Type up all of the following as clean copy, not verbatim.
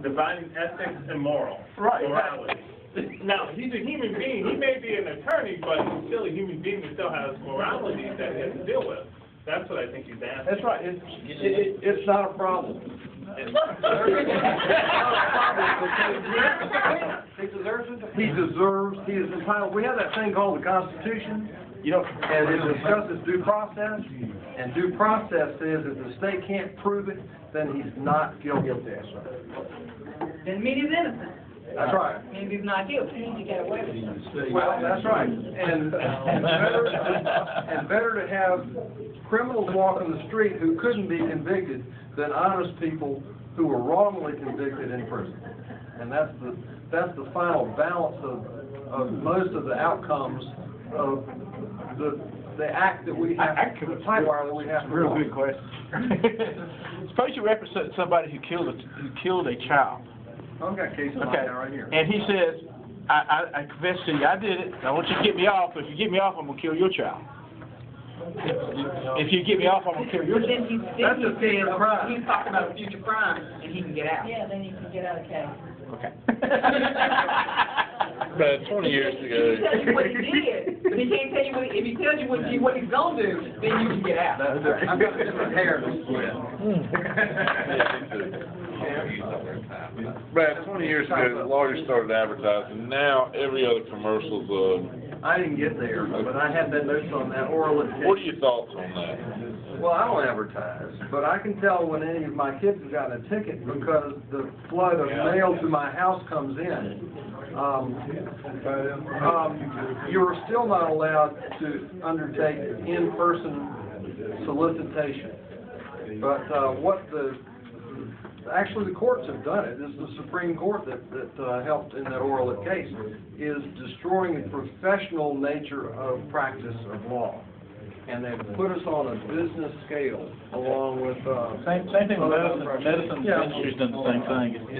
dividing ethics and morality. Now, he's a human being. He may be an attorney, but he's still a human being that still has morality that he has to deal with. That's what I think he's asking. That's right. It's not a problem. He is entitled. We have that thing called the Constitution, and it discusses due process, and due process says if the state can't prove it, then he's not guilty. Doesn't mean he's innocent. That's right. Means he's not guilty. You get away with it. Well, that's right. And better to have criminals walking the street who couldn't be convicted than honest people who were wrongly convicted in prison. And that's the final balance of most of the outcomes of the act that we have, the pipe wire that we have to Real walk. good question. Suppose you represent somebody who killed a child. I've got cases like that right here. And he says, I confess to you, I did it. I want you to get me off. If you get me off, I'm going to kill your child. If you get me off, I'm going to kill your child. That's a future crime. He's talking about a future crime, and he can get out. Yeah, then you can get out of case. Okay. But 20 years He can tell you ago. what he did, but he can't tell you if he tells you what he's gonna do, then you can get out. I've got different hair than split. Brad, 20 years ago, the lawyers started advertising. Now every other commercial's I didn't get there, but I had that notes on that oral education. What are your thoughts on that? Well, I don't advertise, but I can tell when any of my kids have gotten a ticket because the flood of mail to my house comes in. You're still not allowed to undertake in-person solicitation. But actually the courts have done it. This is the Supreme Court that helped in that oral case, is destroying the professional nature of practice of law. And they've put us on a business scale along with Same thing with medicine. The industry's done the same thing. It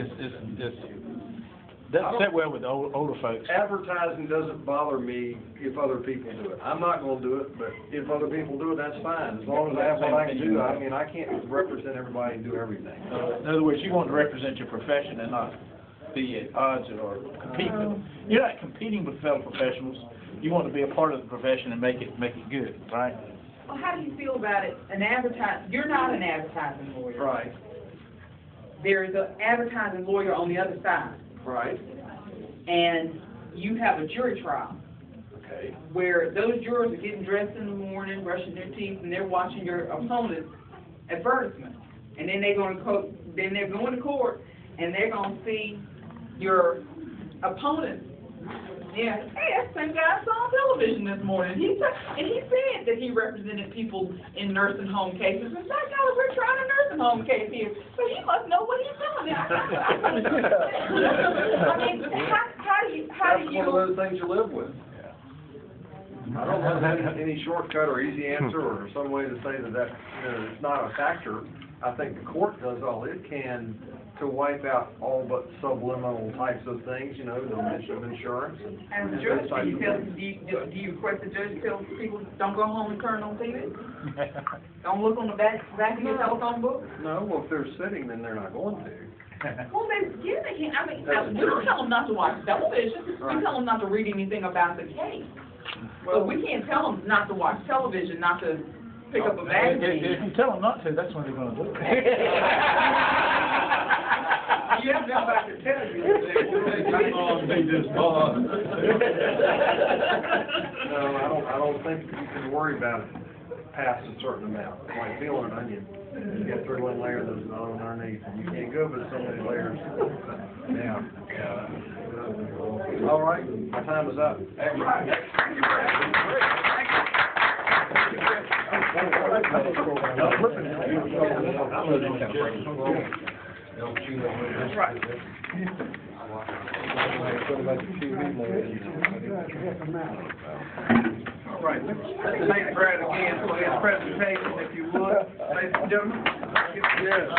doesn't sit well with the older folks. Advertising doesn't bother me if other people do it. I'm not going to do it, but if other people do it, that's fine. As long as I have what I can do. I mean, I can't represent everybody and do everything. In other words, you want to represent your profession and not be at odds or compete with. You're not competing with fellow professionals. You want to be a part of the profession and make it good, right? Well, how do you feel about it? You're not an advertising lawyer. Right. There is an advertising lawyer on the other side. Right. And you have a jury trial. Okay. Where those jurors are getting dressed in the morning, brushing their teeth, and they're watching your opponent's advertisement. And then they're going to court, and they're going to see your opponent. Yeah, hey, that's the same guy I saw on television this morning. He said that he represented people in nursing home cases. And that guy, we're trying a nursing home case here, so he must know what he's doing. I mean, how do you? That's one of those things you live with. I don't have any shortcut or easy answer or some way to say that it's not a factor. I think the court does all it can to wipe out all but subliminal types of things, the mention of insurance. And the judge, do you request the judge tell people don't go home and turn on TV? Don't look on the back of your telephone book? No, well, if they're sitting, then they're not going to. Well, they can't. I mean, we don't tell them not to watch television. We tell them not to read anything about the case. But we can't tell them not to watch television, not to pick up a magazine. If you tell them not to, that's when they're going to do it. You have them back to tell you. No, I don't think you can worry about it past a certain amount. It's like peeling an onion. You get through one layer, there's another one underneath, and you can't go but so many layers. Yeah. All right, my time is up. Excellent. That's right. All right, let's thank Brad again for his presentation, if you would, ladies and gentlemen. Yes.